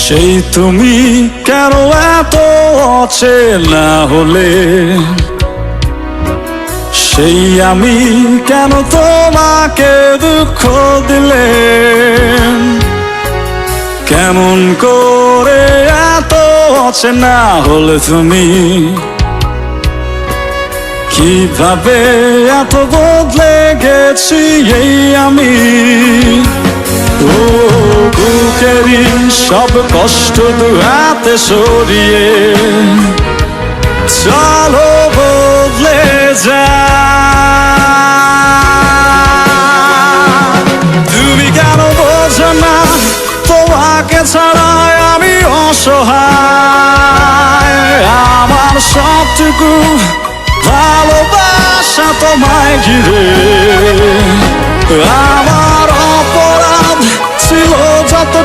সেই তুমি কেন এত অচেনা হলে, সেই আমি কেন তোমাকে দুঃখ দিলে, কেমন করে এত অচেনা হলে তুমি, কিভাবে এত বদলে গেছি এই আমি। ও বুকেরই সব কষ্ট দু হাতে সরিয়ে চলো বদলে যা। তুমি কেন বোঝো না তোমাকে ছাড়া আমি অসহায়, আমার সবটুকু ভালোবাসা তোমায় ঘিরে, আমার অপরাধ ছিল যত